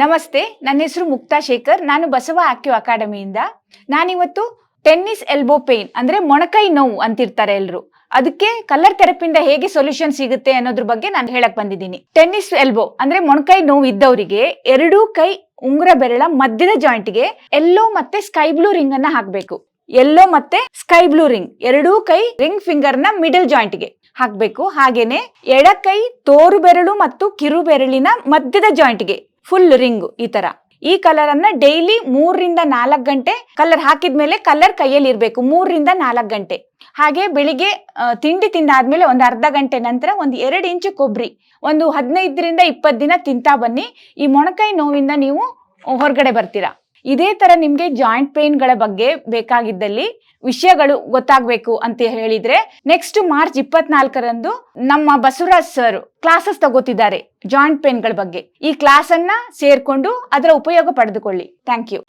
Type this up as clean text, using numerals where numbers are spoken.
ನಮಸ್ತೆ, ನನ್ನ ಹೆಸರು ಮುಕ್ತಾ ಶೇಖರ್. ನಾನು ಬಸವ ಆಕ್ಯೂ ಅಕಾಡೆಮಿಯಿಂದ. ನಾನಿವತ್ತು ಟೆನ್ನಿಸ್ ಎಲ್ಬೋ ಪೇನ್ ಅಂದ್ರೆ ಮೊಣಕೈ ನೋವು ಅಂತಿರ್ತಾರೆ ಎಲ್ರು, ಅದಕ್ಕೆ ಕಲರ್ ಥೆರಪಿಯಿಂದ ಹೇಗೆ ಸೊಲ್ಯೂಷನ್ ಸಿಗುತ್ತೆ ಅನ್ನೋದ್ರ ಬಗ್ಗೆ ನಾನು ಹೇಳಕ್ ಬಂದಿದ್ದೀನಿ. ಟೆನ್ನಿಸ್ ಎಲ್ಬೋ ಅಂದ್ರೆ ಮೊಣಕೈ ನೋವು ಇದ್ದವರಿಗೆ ಎರಡೂ ಕೈ ಉಂಗುರ ಬೆರಳ ಮಧ್ಯದ ಜಾಯಿಂಟ್ಗೆ ಎಲ್ಲೋ ಮತ್ತೆ ಸ್ಕೈ ಬ್ಲೂ ರಿಂಗ್ ಅನ್ನ ಹಾಕ್ಬೇಕು. ಎಲ್ಲೋ ಮತ್ತೆ ಸ್ಕೈ ಬ್ಲೂ ರಿಂಗ್ ಎರಡೂ ಕೈ ರಿಂಗ್ ಫಿಂಗರ್ ನ ಮಿಡಲ್ ಜಾಯಿಂಟ್ಗೆ ಹಾಕ್ಬೇಕು. ಹಾಗೇನೆ ಎಡಕೈ ತೋರು ಬೆರಳು ಮತ್ತು ಕಿರು ಬೆರಳಿನ ಮಧ್ಯದ ಜಾಯಿಂಟ್ಗೆ ಫುಲ್ ರಿಂಗ್. ಈ ಕಲರ್ ಅನ್ನ ಡೈಲಿ 3-4 ಗಂಟೆ ಕಲರ್ ಹಾಕಿದ್ಮೇಲೆ ಕಲರ್ ಕೈಯಲ್ಲಿ ಇರ್ಬೇಕು 3-4 ಗಂಟೆ. ಹಾಗೆ ಬೆಳಿಗ್ಗೆ ತಿಂಡಿ ತಿಂದಾದ್ಮೇಲೆ ಒಂದು ಅರ್ಧ ಗಂಟೆ ನಂತರ ಒಂದು 2 ಇಂಚು ಕೊಬ್ಬರಿ ಒಂದು 15-20 ದಿನ ತಿಂತಾ ಬನ್ನಿ. ಈ ಮೊಣಕೈ ನೋವಿಂದ ನೀವು ಹೊರಗಡೆ ಬರ್ತೀರಾ. ಇದೇ ತರ ನಿಮ್ಗೆ ಜಾಯಿಂಟ್ ಪೇನ್ ಗಳ ಬಗ್ಗೆ ಬೇಕಾಗಿದ್ದಲ್ಲಿ ವಿಷಯಗಳು ಗೊತ್ತಾಗ್ಬೇಕು ಅಂತ ಹೇಳಿದ್ರೆ ನೆಕ್ಸ್ಟ್ ಮಾರ್ಚ್ 24ರಂದು ನಮ್ಮ ಬಸವರಾಜ್ ಸರ್ ಕ್ಲಾಸಸ್ ತಗೋತಿದ್ದಾರೆ ಜಾಯಿಂಟ್ ಪೇನ್ ಗಳ ಬಗ್ಗೆ. ಈ ಕ್ಲಾಸ್ ಅನ್ನ ಸೇರ್ಕೊಂಡು ಅದರ ಉಪಯೋಗ ಪಡೆದುಕೊಳ್ಳಿ. Thank you.